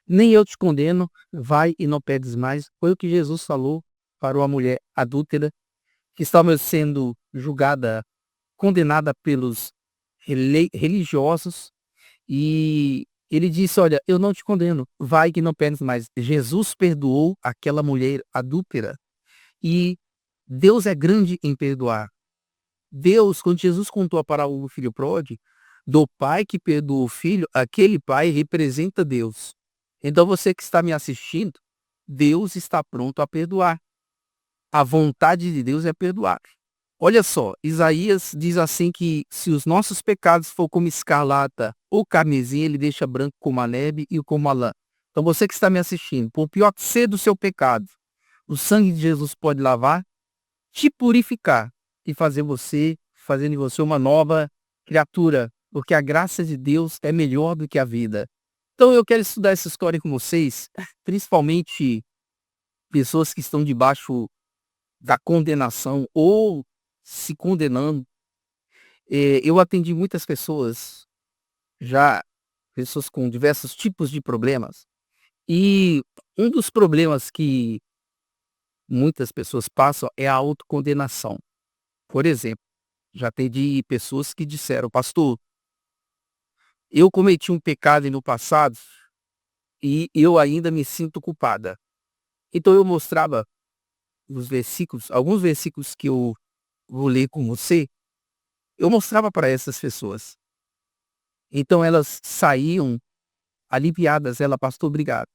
Nem eu te condeno, vai e não peques mais. Foi o que Jesus falou para uma mulher adúltera que estava sendo julgada, condenada pelos religiosos, e ele disse: olha, eu não te condeno, vai que não peques mais. Jesus perdoou aquela mulher adúltera, e Deus é grande em perdoar. Deus, quando Jesus contou a parábola do filho pródigo, do pai que perdoou o filho, aquele pai representa Deus. Então você que está me assistindo, Deus está pronto a perdoar. A vontade de Deus é perdoar. Olha só, Isaías diz assim que se os nossos pecados for como escarlata ou carmesim, ele deixa branco como a neve e como a lã. Então você que está me assistindo, por pior que seja do seu pecado, o sangue de Jesus pode lavar, te purificar e fazer de você uma nova criatura, porque a graça de Deus é melhor do que a vida. Então eu quero estudar essa história com vocês, principalmente pessoas que estão debaixo da condenação ou se condenando. Eu atendi muitas pessoas, já pessoas com diversos tipos de problemas, e um dos problemas que muitas pessoas passam é a autocondenação. Por exemplo, já atendi pessoas que disseram: pastor, eu cometi um pecado no passado e eu ainda me sinto culpada. Então eu mostrava os versículos, alguns versículos que eu vou ler com você, eu mostrava para essas pessoas. Então elas saíam aliviadas, ela: pastor, obrigado.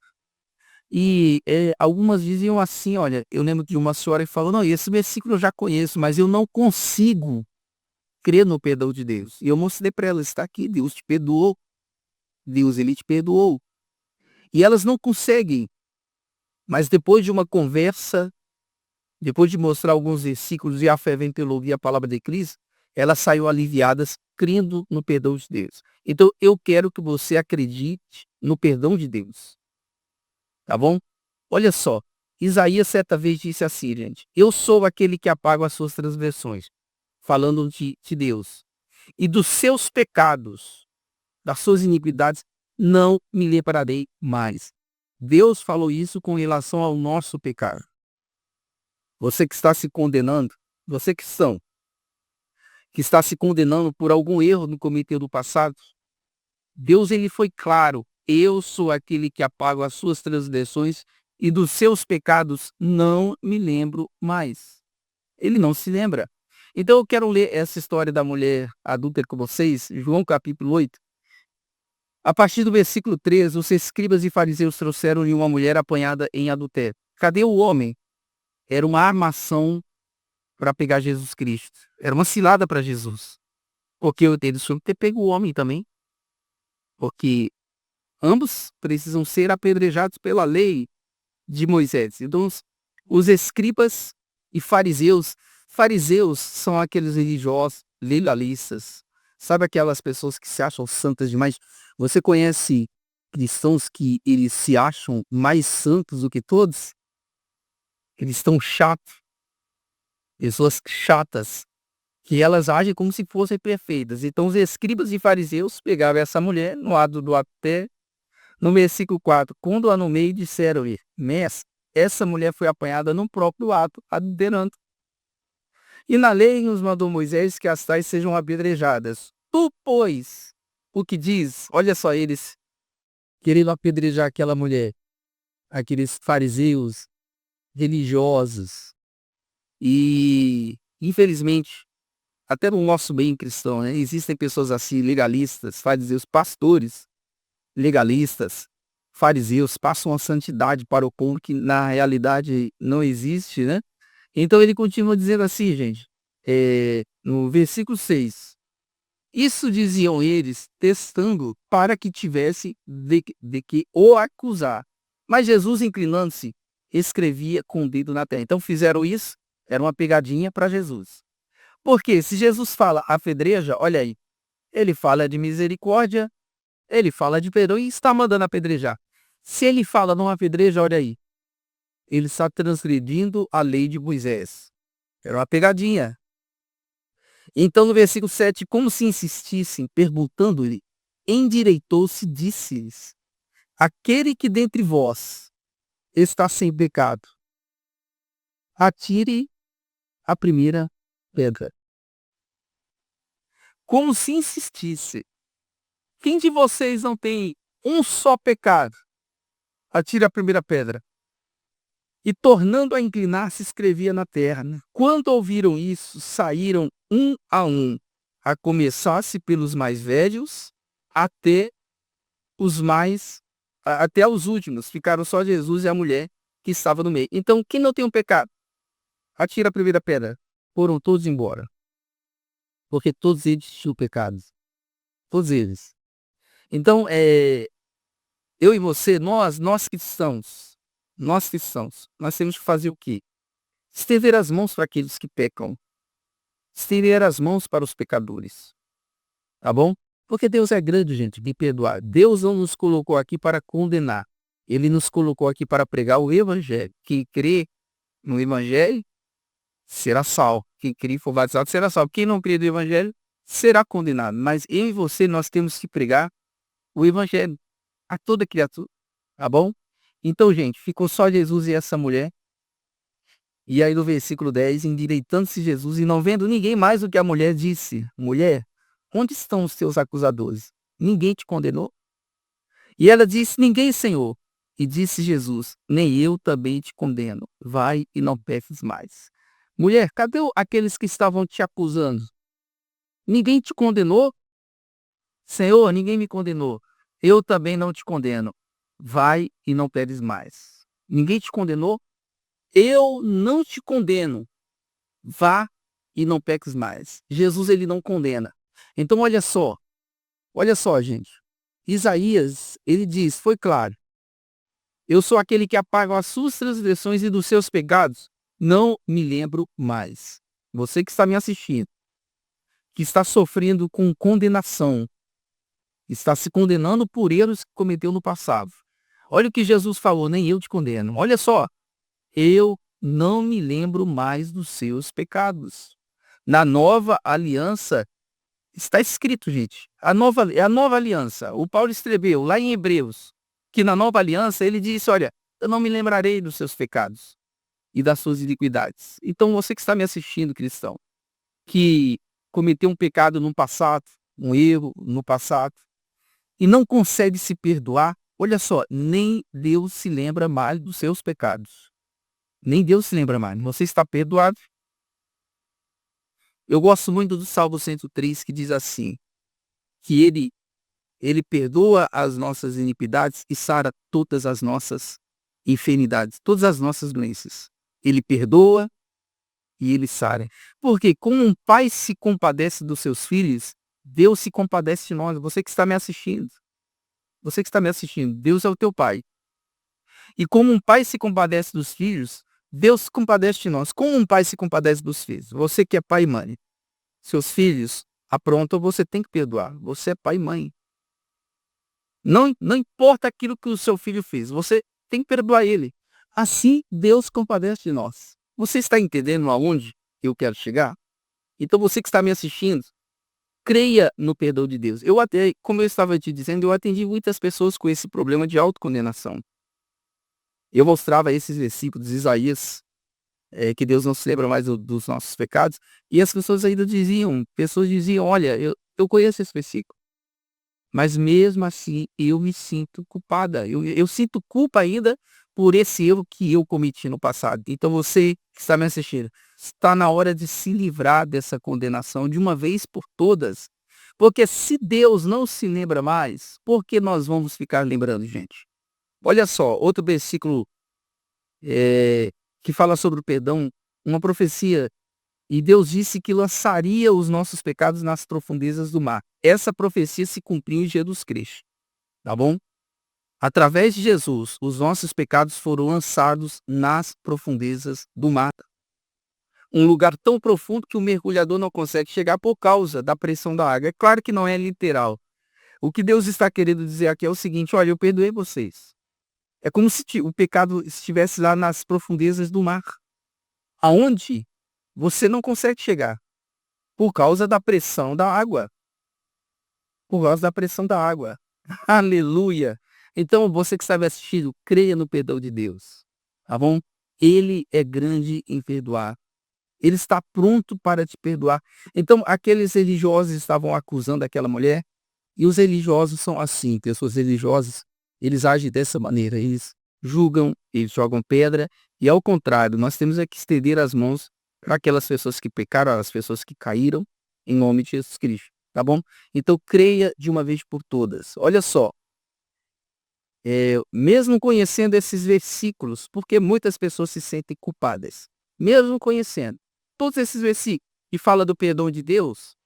E algumas diziam assim: olha, eu lembro de uma senhora que falou: não, esse versículo eu já conheço, mas eu não consigo crer no perdão de Deus. E eu mostrei para ela: está aqui, Deus te perdoou, Deus ele te perdoou. E elas não conseguem, mas depois de uma conversa, depois de mostrar alguns versículos e a fé vem pelo ouvir a palavra de Cristo, elas saíram aliviadas, crendo no perdão de Deus. Então eu quero que você acredite no perdão de Deus, tá bom? Olha só, Isaías certa vez disse assim, gente: eu sou aquele que apaga as suas transgressões, falando de Deus, e dos seus pecados, das suas iniquidades, não me lembrarei mais. Deus falou isso com relação ao nosso pecado. Você que está se condenando, você que está se condenando por algum erro no cometeu do passado, Deus ele foi claro: eu sou aquele que apago as suas transgressões e dos seus pecados não me lembro mais. Ele não se lembra. Então eu quero ler essa história da mulher adúltera com vocês, João capítulo 8. A partir do versículo 13, os escribas e fariseus trouxeram-lhe uma mulher apanhada em adultério. Cadê o homem? Era uma armação para pegar Jesus Cristo. Era uma cilada para Jesus. Porque eles tinham que ter pego o homem também. Porque ambos precisam ser apedrejados pela lei de Moisés. Então, os escribas e fariseus são aqueles religiosos legalistas. Sabe aquelas pessoas que se acham santas demais? Você conhece cristãos que eles se acham mais santos do que todos? Eles estão chatos, pessoas chatas, que elas agem como se fossem perfeitas. Então os escribas e fariseus pegaram essa mulher no ato do até, no versículo 4, quando a nomeei, disseram-lhe: mestre, essa mulher foi apanhada no próprio ato, adulterando. E na lei nos mandou Moisés que as tais sejam apedrejadas. Tu, pois, o que diz? Olha só, eles querendo apedrejar aquela mulher, aqueles fariseus religiosos. E, infelizmente, até no nosso meio cristão, né, existem pessoas assim, legalistas, fariseus, pastores legalistas, fariseus, passam a santidade para o povo que na realidade não existe, né? Então ele continua dizendo assim, gente, no versículo 6, isso diziam eles, testando para que tivesse de que o acusar. Mas Jesus, inclinando-se, escrevia com o dedo na terra. Então fizeram isso, era uma pegadinha para Jesus. Porque se Jesus fala apedreja, olha aí, ele fala de misericórdia, ele fala de perdão e está mandando apedrejar. Se ele fala não apedreja, olha aí, ele está transgredindo a lei de Moisés. Era uma pegadinha. Então no versículo 7, como se insistissem, perguntando-lhe, endireitou-se, disse-lhes, Aquele que dentre vós está sem pecado, atire a primeira pedra. Como se insistisse. Quem de vocês não tem um só pecado? Atire a primeira pedra. E tornando a inclinar-se, escrevia na terra. Quando ouviram isso, saíram um, a começar-se pelos mais velhos, até até os últimos. Ficaram só Jesus e a mulher que estava no meio. Então, quem não tem um pecado? Atira a primeira pedra. Foram todos embora. Porque todos eles tinham pecados. Todos eles. Então, eu e você, nós cristãos, nós temos que fazer o quê? Estender as mãos para aqueles que pecam. Estender as mãos para os pecadores. Tá bom? Porque Deus é grande, gente, de perdoar. Deus não nos colocou aqui para condenar. Ele nos colocou aqui para pregar o Evangelho. Quem crê no Evangelho será salvo. Quem crê e for batizado será salvo. Quem não crê no Evangelho será condenado. Mas eu e você, nós temos que pregar o Evangelho a toda criatura. Tá bom? Então, gente, ficou só Jesus e essa mulher. E aí no versículo 10, endireitando-se Jesus e não vendo ninguém mais do que a mulher, disse: Mulher, onde estão os teus acusadores? Ninguém te condenou? E ela disse: Ninguém, Senhor. E disse Jesus: Nem eu também te condeno. Vai e não peques mais. Mulher, cadê aqueles que estavam te acusando? Ninguém te condenou? Senhor, ninguém me condenou. Eu também não te condeno. Vai e não peques mais. Ninguém te condenou? Eu não te condeno. Vá e não peques mais. Jesus, ele não condena. Então, olha só, gente. Isaías, ele diz, foi claro. Eu sou aquele que apaga as suas transgressões e dos seus pecados. Não me lembro mais. Você que está me assistindo, que está sofrendo com condenação, está se condenando por erros que cometeu no passado. Olha o que Jesus falou, nem eu te condeno. Olha só, eu não me lembro mais dos seus pecados. Na nova aliança, está escrito, gente, é a nova aliança. O Paulo escreveu lá em Hebreus, que na nova aliança ele disse, olha, eu não me lembrarei dos seus pecados e das suas iniquidades. Então você que está me assistindo, cristão, que cometeu um pecado no passado, um erro no passado, e não consegue se perdoar, olha só, nem Deus se lembra mais dos seus pecados. Nem Deus se lembra mais. Você está perdoado. Eu gosto muito do Salmo 103, que diz assim, que ele perdoa as nossas iniquidades e sara todas as nossas enfermidades, todas as nossas doenças. Ele perdoa e ele sara. Porque como um pai se compadece dos seus filhos, Deus se compadece de nós. Você que está me assistindo. Você que está me assistindo. Deus é o teu pai. E como um pai se compadece dos filhos, Deus se compadece de nós. Como um pai se compadece dos filhos? Você que é pai e mãe. Seus filhos aprontam, você tem que perdoar. Você é pai e mãe. Não importa aquilo que o seu filho fez, você tem que perdoar ele. Assim, Deus compadece de nós. Você está entendendo aonde eu quero chegar? Então, você que está me assistindo, creia no perdão de Deus. Eu até, como eu estava te dizendo, eu atendi muitas pessoas com esse problema de autocondenação. Eu mostrava esses versículos de Isaías, que Deus não se lembra mais dos nossos pecados, e as pessoas ainda diziam, olha, eu conheço esse versículo. Mas mesmo assim, eu me sinto culpada. Eu sinto culpa ainda por esse erro que eu cometi no passado. Então você que está me assistindo, está na hora de se livrar dessa condenação de uma vez por todas. Porque se Deus não se lembra mais, por que nós vamos ficar lembrando, gente? Olha só, outro versículo que fala sobre o perdão, uma profecia. E Deus disse que lançaria os nossos pecados nas profundezas do mar. Essa profecia se cumpriu em Jesus Cristo. Tá bom? Através de Jesus, os nossos pecados foram lançados nas profundezas do mar. Um lugar tão profundo que o mergulhador não consegue chegar por causa da pressão da água. É claro que não é literal. O que Deus está querendo dizer aqui é o seguinte, olha, eu perdoei vocês. É como se o pecado estivesse lá nas profundezas do mar. Aonde você não consegue chegar. Por causa da pressão da água. Por causa da pressão da água. Aleluia. Então, você que está me assistindo, creia no perdão de Deus, tá bom? Ele é grande em perdoar. Ele está pronto para te perdoar. Então, aqueles religiosos estavam acusando aquela mulher, e os religiosos são assim, pessoas religiosas, eles agem dessa maneira, eles julgam, eles jogam pedra, e ao contrário, nós temos é que estender as mãos para aquelas pessoas que pecaram, as pessoas que caíram, em nome de Jesus Cristo, tá bom? Então, creia de uma vez por todas. Olha só, mesmo conhecendo esses versículos, porque muitas pessoas se sentem culpadas, mesmo conhecendo todos esses versículos que fala do perdão de Deus,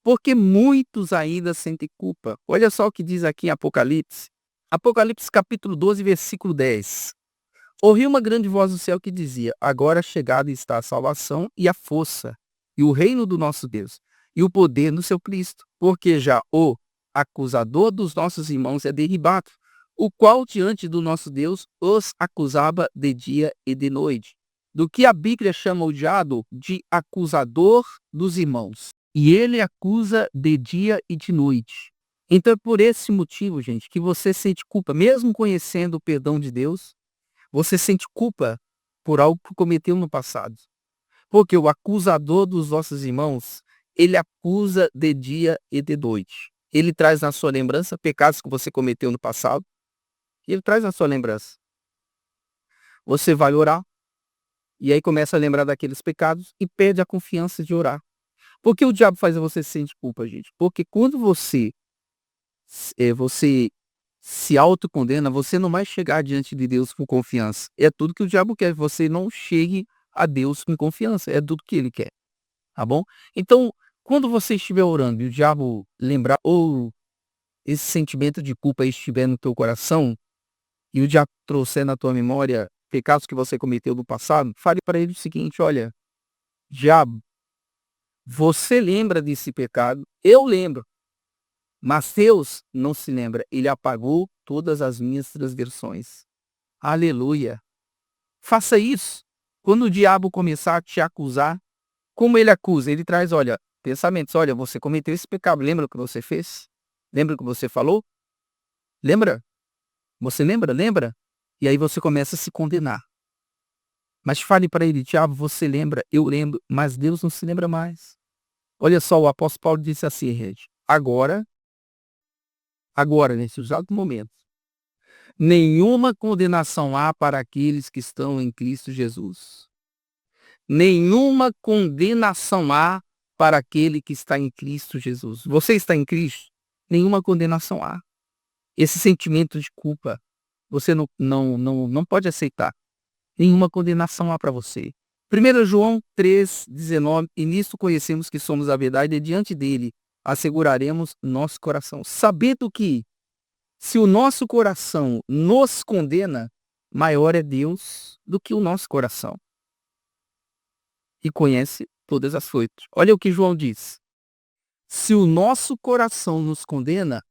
porque muitos ainda sentem culpa. Olha só o que diz aqui em Apocalipse. Apocalipse capítulo 12, versículo 10. Ouvi uma grande voz do céu que dizia: agora chegada está a salvação e a força, e o reino do nosso Deus, e o poder do seu Cristo, porque já o acusador dos nossos irmãos é derribado, o qual diante do nosso Deus os acusava de dia e de noite. Do que a Bíblia chama o diabo de acusador dos irmãos. E ele acusa de dia e de noite. Então é por esse motivo, gente, que você sente culpa, mesmo conhecendo o perdão de Deus, você sente culpa por algo que cometeu no passado. Porque o acusador dos nossos irmãos, ele acusa de dia e de noite. Ele traz na sua lembrança pecados que você cometeu no passado, e ele traz na sua lembrança. Você vai orar, e aí começa a lembrar daqueles pecados e perde a confiança de orar. Por que o diabo faz você sentir culpa, gente? Porque quando você se autocondena, você não vai chegar diante de Deus com confiança. É tudo que o diabo quer, você não chegue a Deus com confiança, é tudo que ele quer, tá bom? Então, quando você estiver orando e o diabo lembrar, ou esse sentimento de culpa estiver no teu coração, e o diabo trouxer na tua memória pecados que você cometeu no passado, fale para ele o seguinte: olha, diabo, você lembra desse pecado, eu lembro, mas Deus não se lembra, ele apagou todas as minhas transgressões. Aleluia. Faça isso. Quando o diabo começar a te acusar, como ele acusa? Ele traz, olha, pensamentos, olha, você cometeu esse pecado, lembra o que você fez? Lembra o que você falou? Lembra? Você lembra? Lembra? E aí você começa a se condenar. Mas fale para ele: diabo, você lembra, eu lembro, mas Deus não se lembra mais. Olha só, o apóstolo Paulo disse assim, gente, agora, nesse exato momento, nenhuma condenação há para aqueles que estão em Cristo Jesus. Nenhuma condenação há para aquele que está em Cristo Jesus. Você está em Cristo? Nenhuma condenação há. Esse sentimento de culpa, você não pode aceitar. Nenhuma condenação há para você. 1 João 3,19, e nisto conhecemos que somos a verdade, e diante dele asseguraremos nosso coração, sabendo que, se o nosso coração nos condena, maior é Deus do que o nosso coração. E conhece todas as coisas. Olha o que João diz. Se o nosso coração nos condena,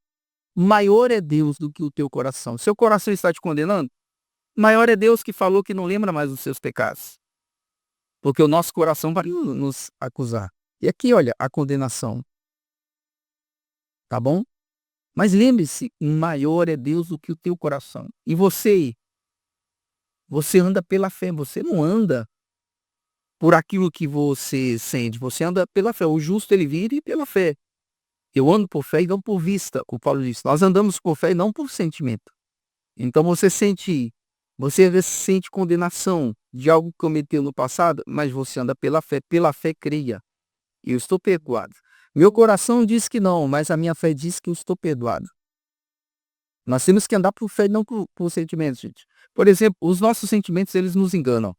maior é Deus do que o teu coração. Seu coração está te condenando? Maior é Deus que falou que não lembra mais dos seus pecados. Porque o nosso coração vai nos acusar. E aqui, olha, a condenação. Tá bom? Mas lembre-se, maior é Deus do que o teu coração. E você anda pela fé, você não anda por aquilo que você sente, você anda pela fé. O justo ele vive pela fé. Eu ando por fé e não por vista, como Paulo disse. Nós andamos por fé e não por sentimento. Então você às vezes sente condenação de algo que cometeu no passado, mas você anda pela fé creia. Eu estou perdoado. Meu coração diz que não, mas a minha fé diz que eu estou perdoado. Nós temos que andar por fé e não por sentimentos, gente. Por exemplo, os nossos sentimentos, eles nos enganam.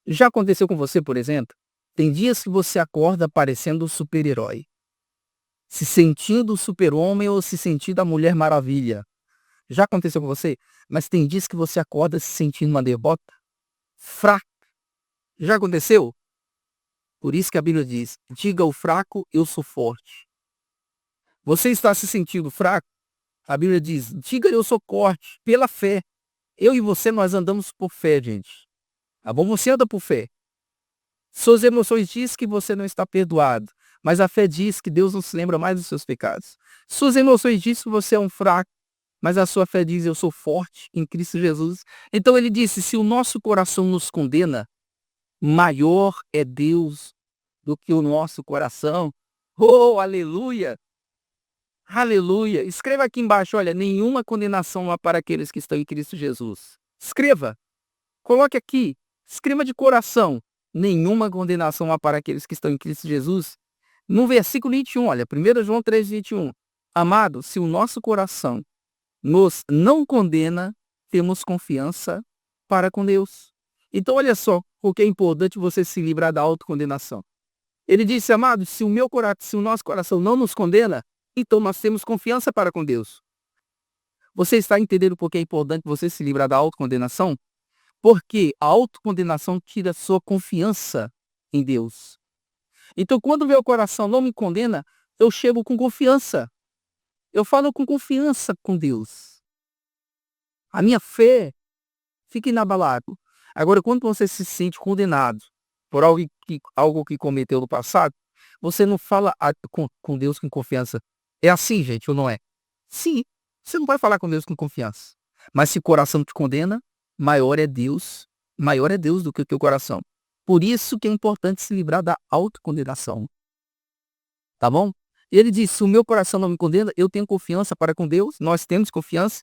Já aconteceu com você, por exemplo? Tem dias que você acorda parecendo um super-herói, se sentindo o super-homem ou se sentindo a Mulher Maravilha. Já aconteceu com você? Mas tem dias que você acorda se sentindo uma derrota, fraco. Já aconteceu? Por isso que a Bíblia diz: diga ao fraco, eu sou forte. Você está se sentindo fraco? A Bíblia diz: diga, eu sou forte, pela fé. Eu e você, nós andamos por fé, gente. Tá bom? Você anda por fé. Suas emoções dizem que você não está perdoado, mas a fé diz que Deus não se lembra mais dos seus pecados. Suas emoções dizem que você é um fraco, mas a sua fé diz: eu sou forte em Cristo Jesus. Então ele disse: se o nosso coração nos condena, maior é Deus do que o nosso coração. Oh, aleluia! Aleluia! Escreva aqui embaixo, olha, nenhuma condenação há para aqueles que estão em Cristo Jesus. Escreva, coloque aqui, escreva de coração, nenhuma condenação há para aqueles que estão em Cristo Jesus. No versículo 21, olha, 1 João 3:21. Amado, se o nosso coração nos não condena, temos confiança para com Deus. Então olha só, porque é importante você se livrar da autocondenação. Ele disse: amado, se o nosso coração não nos condena, então nós temos confiança para com Deus. Você está entendendo por que é importante você se livrar da autocondenação? Porque a autocondenação tira sua confiança em Deus. Então, quando meu coração não me condena, eu chego com confiança. Eu falo com confiança com Deus. A minha fé fica inabalada. Agora, quando você se sente condenado por algo que cometeu no passado, você não fala com Deus com confiança. É assim, gente, ou não é? Sim, você não vai falar com Deus com confiança. Mas se o coração te condena, maior é Deus do que o teu coração. Por isso que é importante se livrar da autocondenação. Tá bom? Ele diz: se o meu coração não me condena, eu tenho confiança para com Deus, nós temos confiança.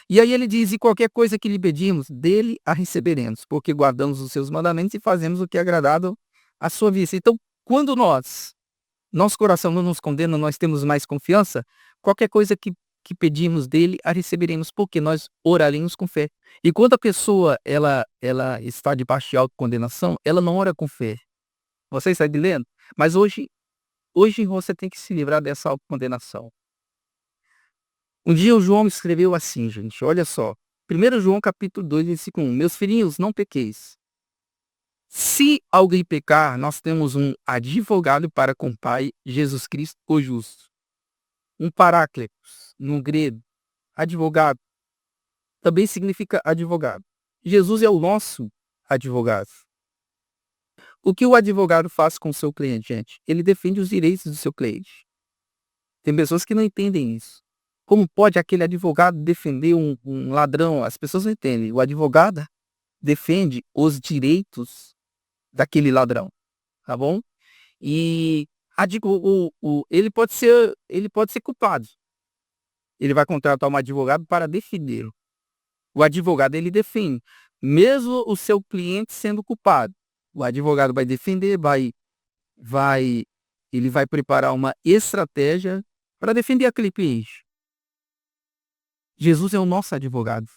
E aí ele diz: e qualquer coisa que lhe pedimos, dele a receberemos, porque guardamos os seus mandamentos e fazemos o que é agradável à sua vista. Então, quando nosso coração não nos condena, nós temos mais confiança, qualquer coisa que pedimos dele, a receberemos, porque nós oraremos com fé. E quando a pessoa ela está debaixo de autocondenação, ela não ora com fé. Você está entendendo? Mas hoje você tem que se livrar dessa autocondenação. Um dia o João escreveu assim, gente, olha só. 1 João capítulo 2, versículo 1. Meus filhinhos, não pequeis. Se alguém pecar, nós temos um advogado para com o Pai, Jesus Cristo, o justo. Um parácletos, no grego. Advogado também significa advogado. Jesus é o nosso advogado. O que o advogado faz com o seu cliente, gente? Ele defende os direitos do seu cliente. Tem pessoas que não entendem isso. Como pode aquele advogado defender um ladrão? As pessoas não entendem. O advogado defende os direitos daquele ladrão, tá bom? E ele pode ser culpado. Ele vai contratar um advogado para defendê-lo. O advogado, ele defende, mesmo o seu cliente sendo culpado. O advogado vai defender, ele vai preparar uma estratégia para defender aquele cliente. Jesus é o nosso advogado.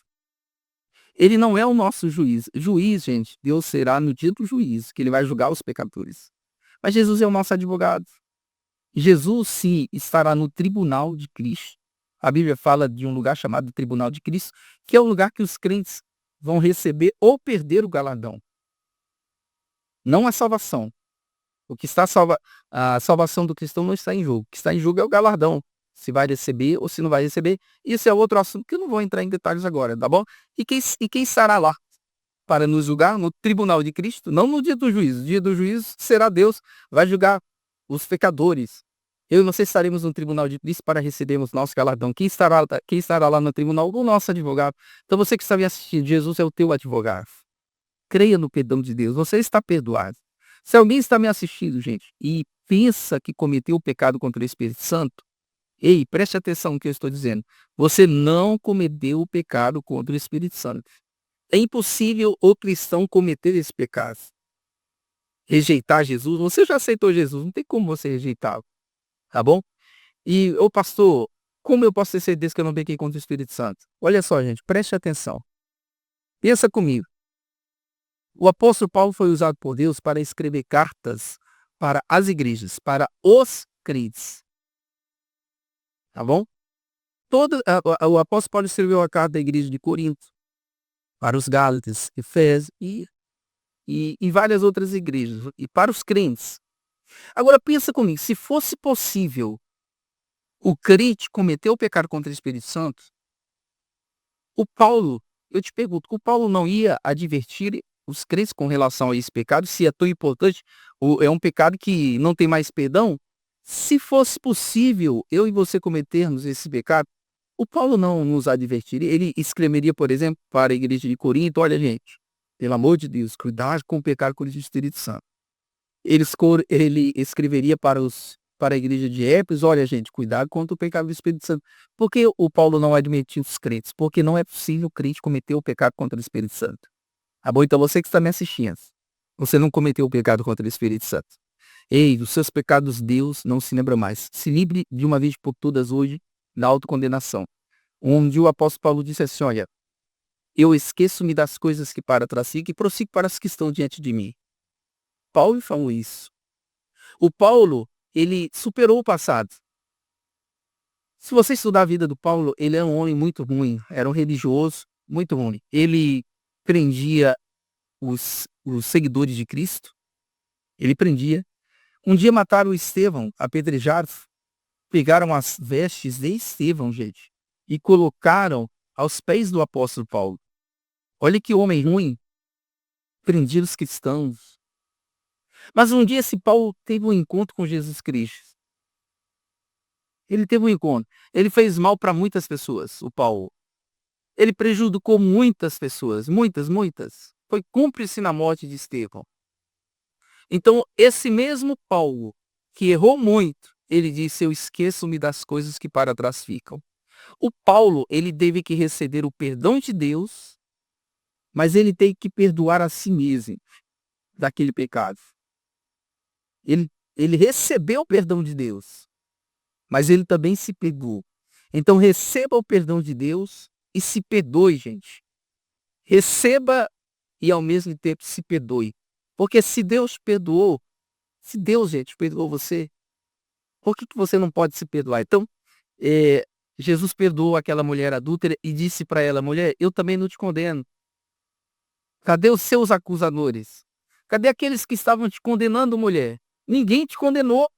Ele não é o nosso juiz. Juiz, gente, Deus será no dia do juízo, que ele vai julgar os pecadores. Mas Jesus é o nosso advogado. Jesus, sim, estará no tribunal de Cristo. A Bíblia fala de um lugar chamado Tribunal de Cristo, que é o lugar que os crentes vão receber ou perder o galardão. Não a salvação. A salvação do cristão não está em jogo. O que está em jogo é o galardão. Se vai receber ou se não vai receber. Isso é outro assunto que eu não vou entrar em detalhes agora, tá bom? E quem estará lá para nos julgar no tribunal de Cristo? Não no dia do juízo. No dia do juízo será Deus, vai julgar os pecadores. Eu e você estaremos no tribunal de Cristo para recebermos nosso galardão. Quem estará lá no tribunal? O nosso advogado. Então você que está me assistindo, Jesus é o teu advogado. Creia no perdão de Deus. Você está perdoado. Se alguém está me assistindo, gente, e pensa que cometeu o pecado contra o Espírito Santo, ei, preste atenção no que eu estou dizendo. Você não cometeu o pecado contra o Espírito Santo. É impossível o cristão cometer esse pecado. Rejeitar Jesus. Você já aceitou Jesus, não tem como você rejeitá-lo. Tá bom? E, ô pastor, como eu posso ter certeza que eu não pequei contra o Espírito Santo? Olha só, gente, preste atenção. Pensa comigo. O apóstolo Paulo foi usado por Deus para escrever cartas para as igrejas, para os crentes. Tá bom? O apóstolo Paulo escreveu a carta da igreja de Corinto, para os Gálatas, Efésios e várias outras igrejas, e para os crentes. Agora pensa comigo, se fosse possível o crente cometer o pecado contra o Espírito Santo, eu te pergunto, o Paulo não ia advertir os crentes com relação a esse pecado, se é tão importante, ou é um pecado que não tem mais perdão? Se fosse possível eu e você cometermos esse pecado, O Paulo não nos advertiria, ele escreveria, por exemplo, para a igreja de Corinto: olha, gente, pelo amor de Deus, cuidado com o pecado contra o Espírito Santo. Ele escreveria para a igreja de Éfeso: olha, gente, cuidado contra o pecado do Espírito Santo. Por que o Paulo não admitia os crentes? Porque não é possível o crente cometer o pecado contra o Espírito Santo. Tá bom? Então você que está me assistindo, você não cometeu o pecado contra o Espírito Santo. Ei, dos seus pecados Deus não se lembra mais. Se livre de uma vez por todas hoje da autocondenação. Onde o apóstolo Paulo disse assim: olha, eu esqueço-me das coisas que para trás ficam e prossigo para as que estão diante de mim. Paulo falou isso. O Paulo, ele superou o passado. Se você estudar a vida do Paulo, ele é um homem muito ruim, era um religioso muito ruim. Ele prendia os seguidores de Cristo, ele prendia. Um dia mataram Estevão, apedrejaram, pegaram as vestes de Estevão, gente, e colocaram aos pés do apóstolo Paulo. Olha que homem ruim, prendia os cristãos. Mas um dia esse Paulo teve um encontro com Jesus Cristo. Ele teve um encontro. Ele fez mal para muitas pessoas, o Paulo. Ele prejudicou muitas pessoas, muitas. Foi cúmplice na morte de Estevão. Então, esse mesmo Paulo, que errou muito, ele disse: eu esqueço-me das coisas que para trás ficam. O Paulo, ele teve que receber o perdão de Deus, mas ele tem que perdoar a si mesmo daquele pecado. Ele recebeu o perdão de Deus, mas ele também se perdoou. Então receba o perdão de Deus e se perdoe, gente. Receba e ao mesmo tempo se perdoe. Porque se Deus perdoou, se Deus, gente, perdoou você, por que você não pode se perdoar? Então, Jesus perdoou aquela mulher adúltera e disse para ela: mulher, eu também não te condeno. Cadê os seus acusadores? Cadê aqueles que estavam te condenando, mulher? Ninguém te condenou.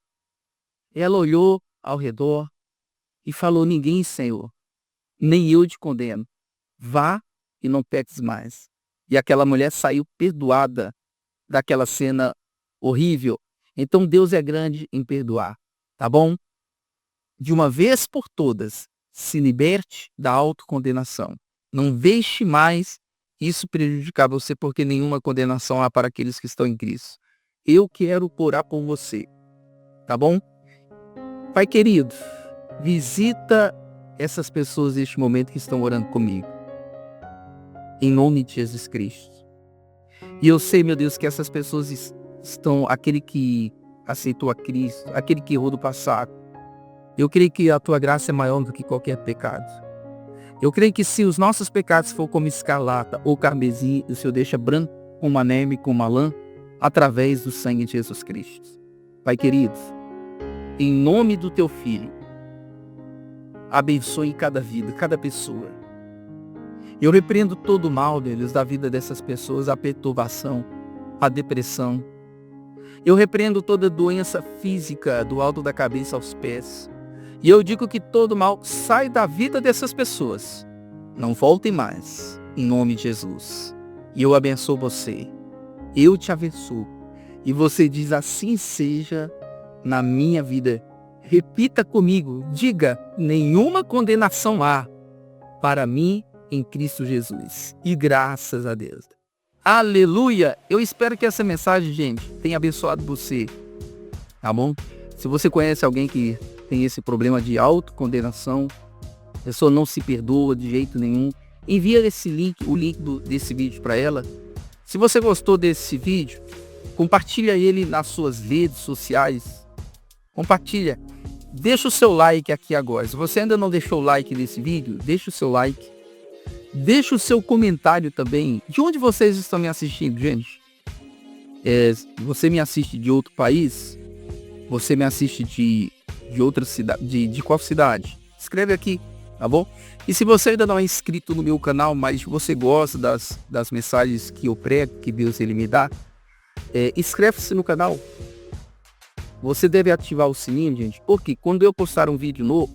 Ela olhou ao redor e falou: ninguém, Senhor, nem eu te condeno. Vá e não peques mais. E aquela mulher saiu perdoada daquela cena horrível. Então Deus é grande em perdoar, tá bom? De uma vez por todas, se liberte da autocondenação. Não deixe mais isso prejudicar você, porque nenhuma condenação há para aqueles que estão em Cristo. Eu quero orar por você, tá bom? Pai querido, visita essas pessoas neste momento que estão orando comigo. Em nome de Jesus Cristo. E eu sei, meu Deus, que essas pessoas estão, aquele que aceitou a Cristo, aquele que errou do passado. Eu creio que a tua graça é maior do que qualquer pecado. Eu creio que se os nossos pecados for como escarlata ou carmesim, o Senhor deixa branco como a neve, como a lã, através do sangue de Jesus Cristo. Pai querido, em nome do teu Filho, abençoe cada vida, cada pessoa. Eu repreendo todo o mal, Deus, da vida dessas pessoas, a perturbação, a depressão. Eu repreendo toda doença física, do alto da cabeça aos pés. E eu digo que todo mal sai da vida dessas pessoas. Não voltem mais, em nome de Jesus. E eu abençoo você. Eu te abençoo. E você diz: assim seja na minha vida. Repita comigo, diga: nenhuma condenação há para mim em Cristo Jesus. E graças a Deus. Aleluia! Eu espero que essa mensagem, gente, tenha abençoado você. Tá bom? Se você conhece alguém que tem esse problema de autocondenação, a pessoa não se perdoa de jeito nenhum, envia esse link, o link desse vídeo para ela. Se você gostou desse vídeo, compartilha ele nas suas redes sociais. Compartilha. Deixa o seu like aqui agora. Se você ainda não deixou o like nesse vídeo, deixa o seu like. Deixa o seu comentário também. De onde vocês estão me assistindo, gente? Você me assiste de outro país? Você me assiste de outra cidade? De qual cidade? Escreve aqui, tá bom? E se você ainda não é inscrito no meu canal, mas você gosta das mensagens que eu prego, que Deus ele me dá, inscreve-se no canal. Você deve ativar o sininho, gente, porque quando eu postar um vídeo novo,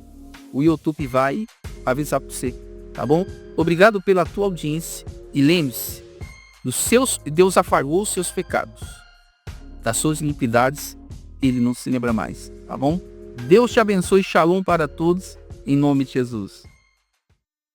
o YouTube vai avisar para você, tá bom? Obrigado pela tua audiência e lembre-se, Deus afargou os seus pecados, das suas iniquidades, ele não se lembra mais, tá bom? Deus te abençoe, shalom para todos, em nome de Jesus.